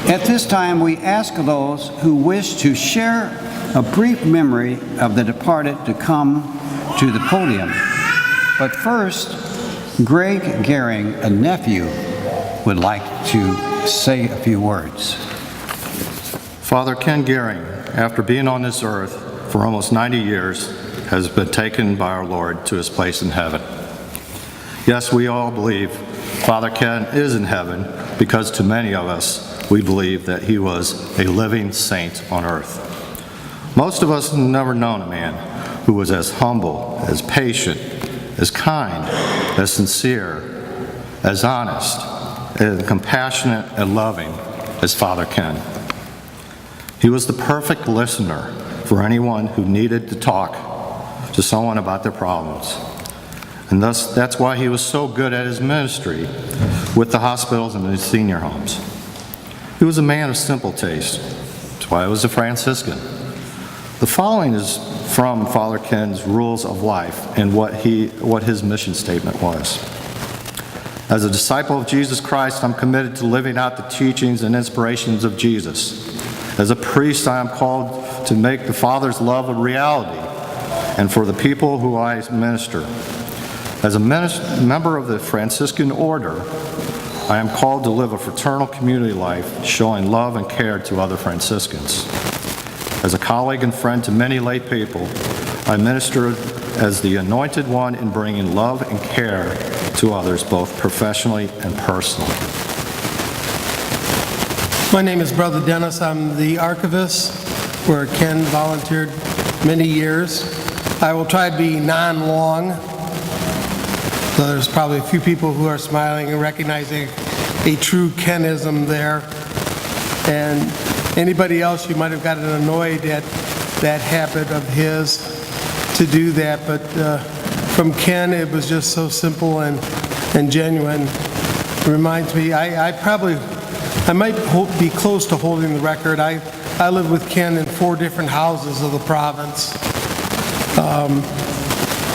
At this time, we ask those who wish to share a brief memory of the departed to come to the podium. But first, Greg Gering, a nephew, would like to say a few words. Father Ken Gering, after being on this earth for almost 90 years, has been taken by our Lord to his place in heaven. Yes, we all believe Father Ken is in heaven because to many of us, we believe that he was a living saint on earth. Most of us have never known a man who was as humble, as patient, as kind, as sincere, as honest, as compassionate and loving as Father Ken. He was the perfect listener for anyone who needed to talk to someone about their problems. And thus, that's why he was so good at his ministry with the hospitals and the senior homes. He was a man of simple taste. That's why he was a Franciscan. The following is from Father Ken's rules of life and what his mission statement was. As a disciple of Jesus Christ, I'm committed to living out the teachings and inspirations of Jesus. As a priest, I am called to make the Father's love a reality and for the people who I minister. As a member of the Franciscan order, I am called to live a fraternal community life, showing love and care to other Franciscans. As a colleague and friend to many lay people, I minister as the anointed one in bringing love and care to others, both professionally and personally. My name is Brother Dennis. I'm the archivist where Ken volunteered many years. I will try to be non-long. So there's probably a few people who are smiling and recognizing a true Kenism there. And anybody else, you might have gotten annoyed at that habit of his to do that. But from Ken, it was just so simple and genuine. It reminds me, I might be close to holding the record. I lived with Ken in 4 different houses of the province.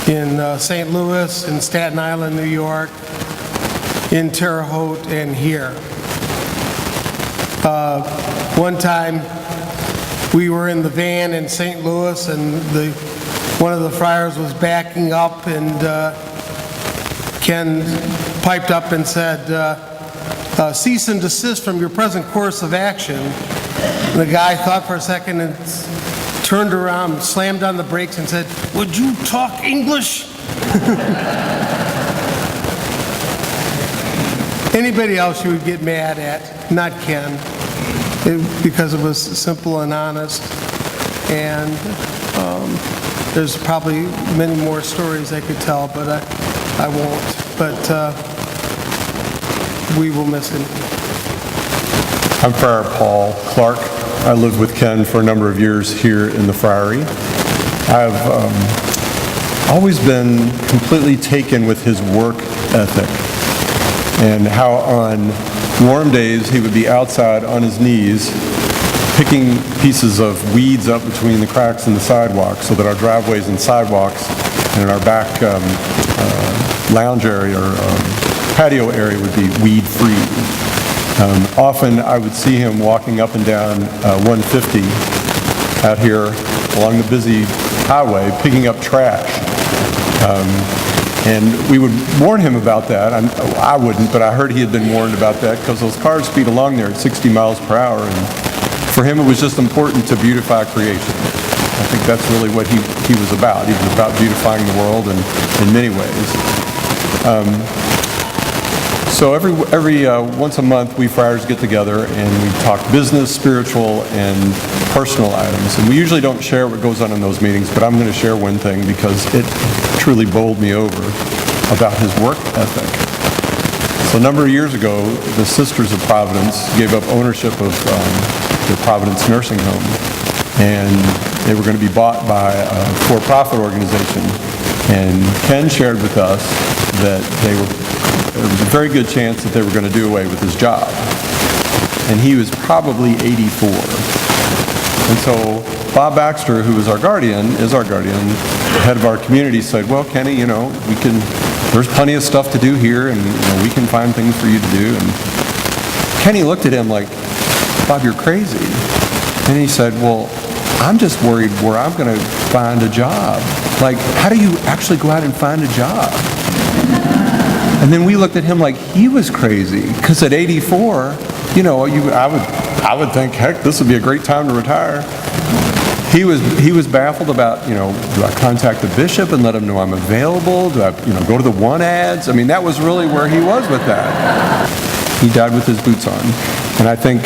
In St. Louis, in Staten Island, New York, in Terre Haute, and here. One time, we were in the van in St. Louis, and one of the friars was backing up, and Ken piped up and said, cease and desist from your present course of action. And the guy thought for a second and turned around, slammed on the brakes and said, would you talk English? Anybody else you would get mad at, not Ken, because it was simple and honest. And there's probably many more stories I could tell, but I won't. But we will miss him. I'm Friar Paul Clark. I lived with Ken for a number of years here in the Friary. I've always been completely taken with his work ethic and how on warm days he would be outside on his knees picking pieces of weeds up between the cracks in the sidewalk so that our driveways and sidewalks and our back lounge area or patio area would be weed-free. Often I would see him walking up and down 150 out here along the busy highway picking up trash. And we would warn him about that. I wouldn't, but I heard he had been warned about that because those cars speed along there at 60 miles per hour. And for him it was just important to beautify creation. I think that's really what he was about. He was about beautifying the world in many ways. So every once a month, we friars get together and we talk business, spiritual, and personal items. And we usually don't share what goes on in those meetings, but I'm going to share one thing because it truly bowled me over about his work ethic. So a number of years ago, the Sisters of Providence gave up ownership of the Providence Nursing Home, and they were going to be bought by a for-profit organization. And Ken shared with us that there was a very good chance that they were going to do away with his job. And he was probably 84. And so Bob Baxter, who is our guardian, the head of our community, said, well, Kenny, there's plenty of stuff to do here, and we can find things for you to do. And Kenny looked at him like, Bob, you're crazy. And he said, well, I'm just worried where I'm going to find a job. Like, how do you actually go out and find a job? And then we looked at him like he was crazy, because at 84, you know, I would think, heck, this would be a great time to retire. He was baffled about, you know, do I contact the bishop and let him know I'm available? Do I, you know, go to the one ads? I mean, that was really where he was with that. He died with his boots on. And I think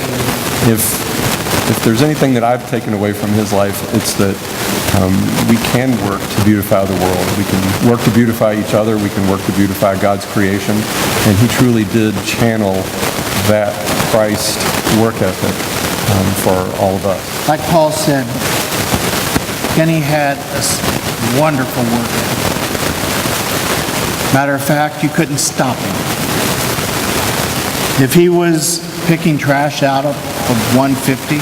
if there's anything that I've taken away from his life, it's that we can work to beautify the world. We can work to beautify each other. We can work to beautify God's creation. And he truly did channel that Christ work ethic for all of us. Like Paul said, Kenny had a wonderful work ethic. Matter of fact, you couldn't stop him. If he was picking trash out of 150,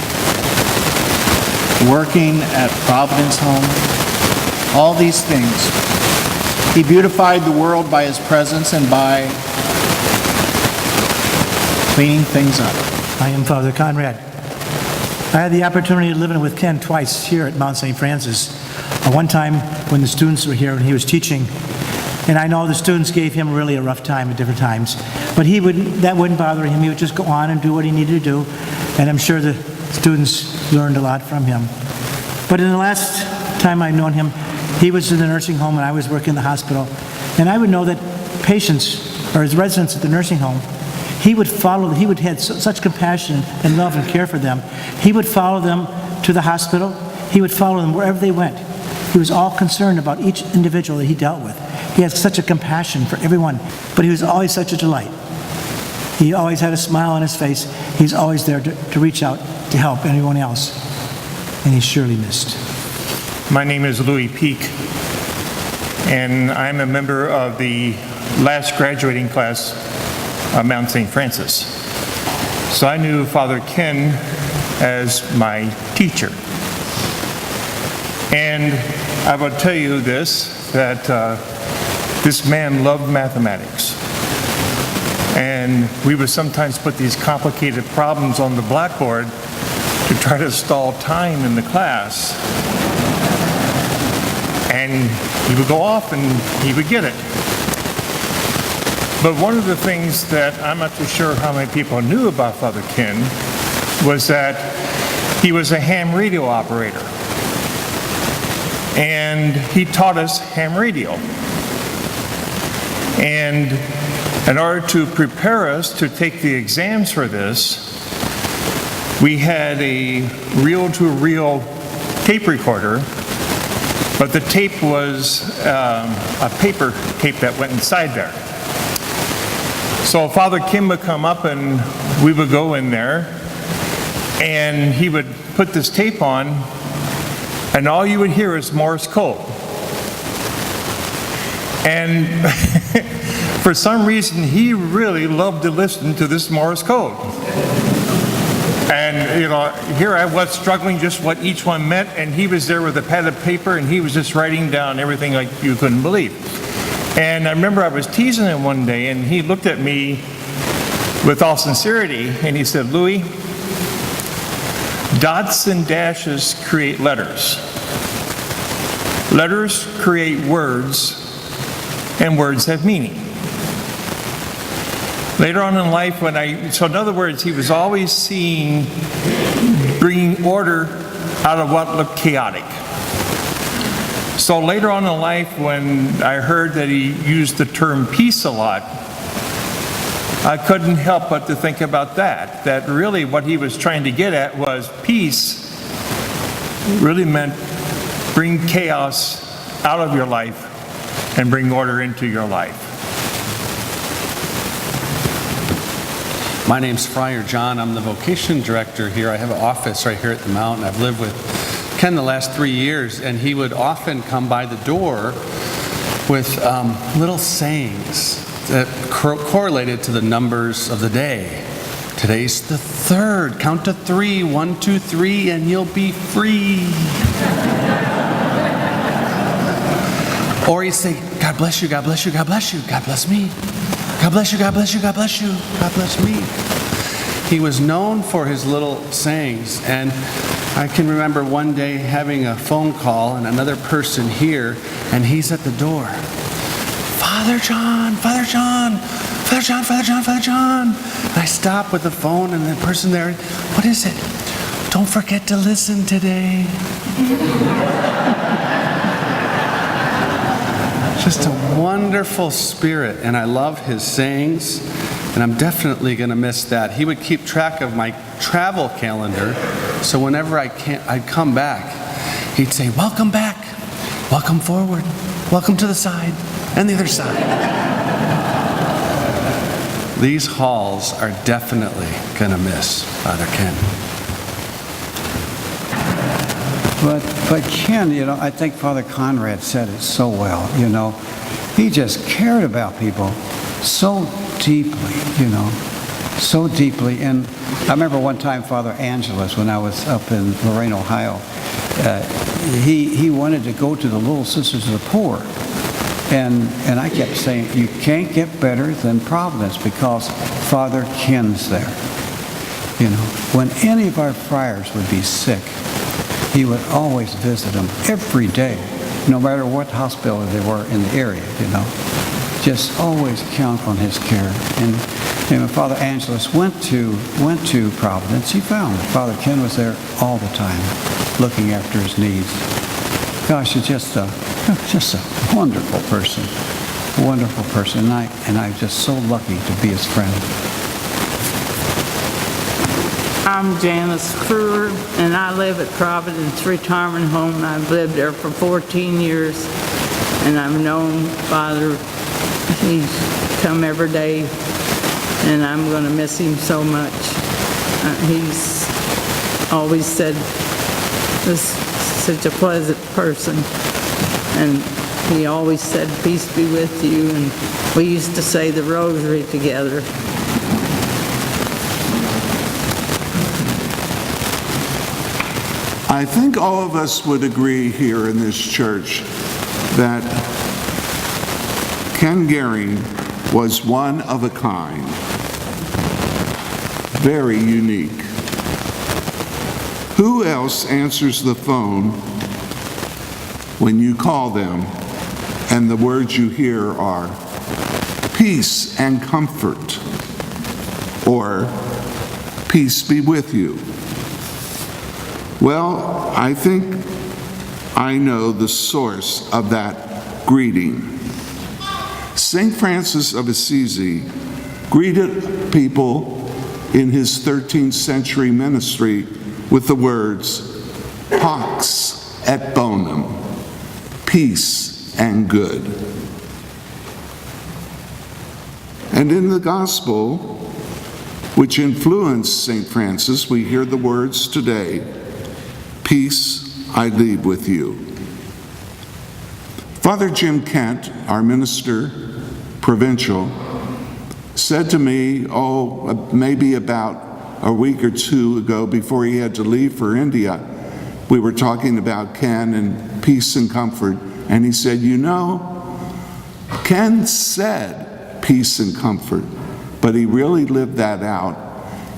working at Providence Home, all these things, he beautified the world by his presence and by cleaning things up. I am Father Conrad. I had the opportunity of living with Ken twice here at Mount St. Francis. One time when the students were here and he was teaching, and I know the students gave him really a rough time at different times, but that wouldn't bother him. He would just go on and do what he needed to do, and I'm sure the students learned a lot from him. But in the last time I've known him, he was in the nursing home and I was working in the hospital, and I would know that patients, or his residents at the nursing home, he would have such compassion and love and care for them. He would follow them to the hospital. He would follow them wherever they went. He was all concerned about each individual that he dealt with. He had such a compassion for everyone, but he was always such a delight. He always had a smile on his face. He's always there to reach out to help anyone else, and he's surely missed. My name is Louie Peake, and I'm a member of the last graduating class of Mount St. Francis. So I knew Father Ken as my teacher. And I will tell you this, that this man loved mathematics. And we would sometimes put these complicated problems on the blackboard to try to stall time in the class. And he would go off and he would get it. But one of the things that I'm not too sure how many people knew about Father Ken was that he was a ham radio operator. And he taught us ham radio. And in order to prepare us to take the exams for this, we had a reel-to-reel tape recorder, but the tape was a paper tape that went inside there. So Father Kim would come up and we would go in there and he would put this tape on and all you would hear is Morse code. And for some reason he really loved to listen to this Morse code. And you know, here I was struggling just what each one meant, and he was there with a pad of paper and he was just writing down everything like you couldn't believe. And I remember I was teasing him one day and he looked at me with all sincerity and he said, "Louie, dots and dashes create letters. Letters create words, and words have meaning." Later on in life, so in other words, he was always bringing order out of what looked chaotic. So later on in life, when I heard that he used the term peace a lot, I couldn't help but to think about that really what he was trying to get at was peace really meant bring chaos out of your life and bring order into your life. My name's Friar John. I'm the vocation director here. I have an office right here at the Mountain. I've lived with Ken the last 3 years, and he would often come by the door with little sayings that correlated to the numbers of the day. Today's the 3rd. Count to 3. 1, 2, 3, and you'll be free. Or he'd say, "God bless you, God bless you, God bless you, God bless me. God bless you, God bless you, God bless you, God bless me." he was known for his little sayings. And I can remember one day having a phone call and another person here, and he's at the door. Father John, Father John, Father John, Father John, Father John. And I stop with the phone, and the person there, what is it? Don't forget to listen today. Just a wonderful spirit, and I love his sayings, and I'm definitely going to miss that. He would keep track of my travel calendar, so whenever I'd come back, he'd say, welcome back, welcome forward, welcome to the side, and the other side. These halls are definitely going to miss Father Ken. But Ken, I think Father Conrad said it so well, He just cared about people so deeply, so deeply. And I remember one time Father Angelus, when I was up in Lorain, Ohio, he wanted to go to the Little Sisters of the Poor. And I kept saying, you can't get better than Providence because Father Ken's there. When any of our friars would be sick, he would always visit them every day, no matter what hospital they were in the area, Just always count on his care. And when Father Angelus went to Providence, he found that Father Ken was there all the time, looking after his needs. Gosh, he's just a wonderful person, and I'm just so lucky to be his friend. I'm Janice Kruger, and I live at Providence Retirement Home. I've lived there for 14 years, and I've known Father. He's come every day, and I'm going to miss him so much. He's always said, this is such a pleasant person, and he always said, peace be with you, and we used to say the rosary together. I think all of us would agree here in this church that Ken Gering was one of a kind, very unique. Who else answers the phone when you call them and the words you hear are peace and comfort, or peace be with you? Well, I think I know the source of that greeting. St. Francis of Assisi greeted people in his 13th century ministry with the words, Pax et bonum, peace and good. And in the gospel, which influenced St. Francis, we hear the words today, peace I leave with you. Father Jim Kent, our minister, provincial, said to me, maybe about a week or two ago before he had to leave for India, we were talking about Ken and peace and comfort, and he said, Ken said peace and comfort, but he really lived that out.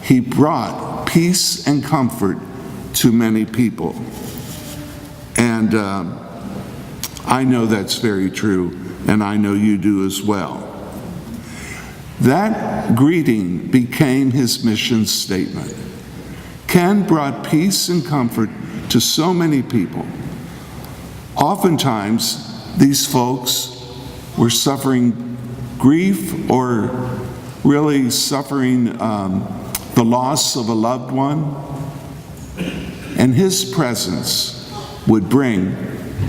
He brought peace and comfort to many people. And I know that's very true, and I know you do as well. That greeting became his mission statement. Ken brought peace and comfort to so many people. Oftentimes, these folks were suffering grief or really suffering the loss of a loved one, and his presence would bring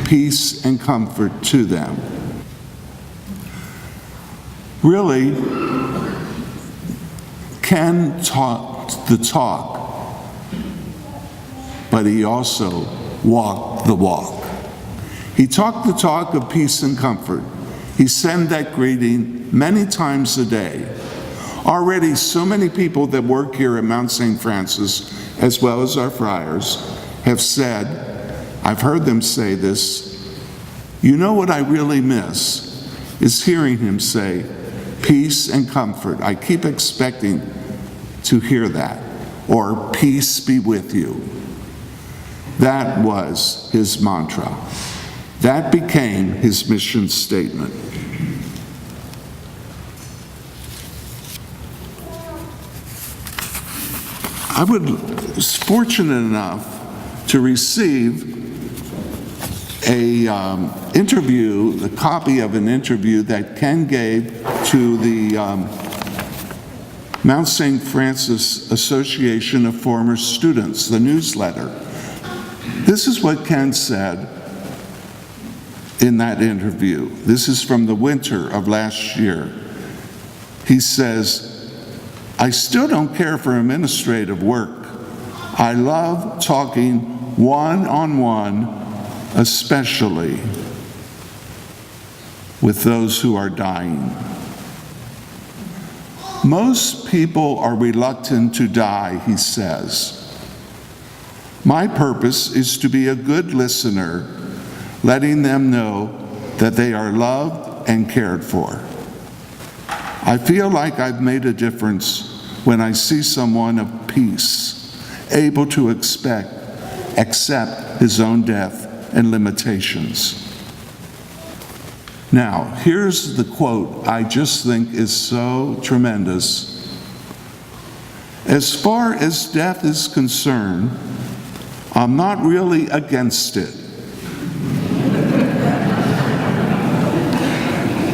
peace and comfort to them. Really, Ken talked the talk, but he also walked the walk. He talked the talk of peace and comfort. He sent that greeting many times a day. Already, so many people that work here at Mount St. Francis, as well as our friars, have said, I've heard them say this, what I really miss is hearing him say, peace and comfort. I keep expecting to hear that, or peace be with you. That was his mantra. That became his mission statement. I was fortunate enough to receive the copy of an interview that Ken gave to the Mount St. Francis Association of Former Students, the newsletter. This is what Ken said in that interview. This is from the winter of last year. He says, "I still don't care for administrative work. I love talking one-on-one, especially with those who are dying. Most people are reluctant to die," he says. "My purpose is to be a good listener, letting them know that they are loved and cared for. I feel like I've made a difference when I see someone of peace, able to accept his own death and limitations." Now, here's the quote I just think is so tremendous. "As far as death is concerned, I'm not really against it.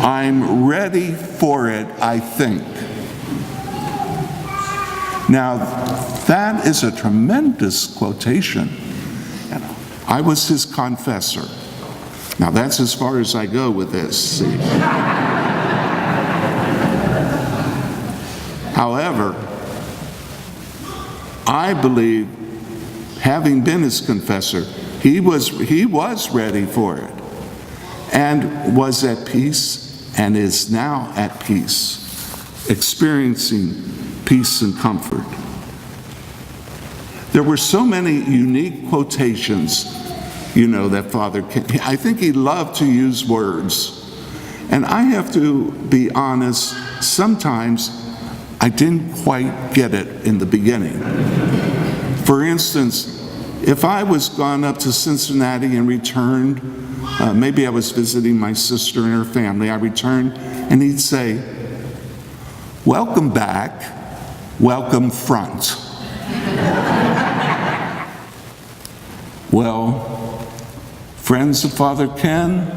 I'm ready for it, I think." Now, that is a tremendous quotation. I was his confessor. Now, that's as far as I go with this, see. However, I believe, having been his confessor, he was ready for it and was at peace and is now at peace, experiencing peace and comfort. There were so many unique quotations, that Father Ken, I think he loved to use words. And I have to be honest, sometimes I didn't quite get it in the beginning. For instance, if I was gone up to Cincinnati and returned, maybe I was visiting my sister and her family, I returned and he'd say, "Welcome back, welcome front." Well, friends of Father Ken,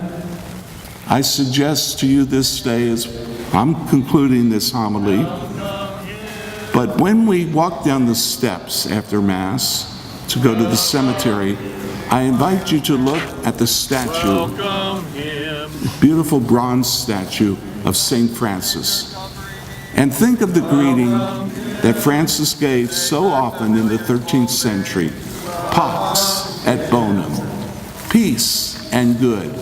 I suggest to you this day, as I'm concluding this homily, but when we walk down the steps after Mass to go to the cemetery, I invite you to look at the statue, the beautiful bronze statue of St. Francis, and think of the greeting that Francis gave so often in the 13th century, "Pax et bonum," peace and good.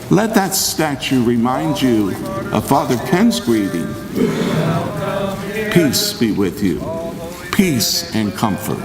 Let that statue remind you of Father Ken's greeting, "Peace be with you, peace and comfort."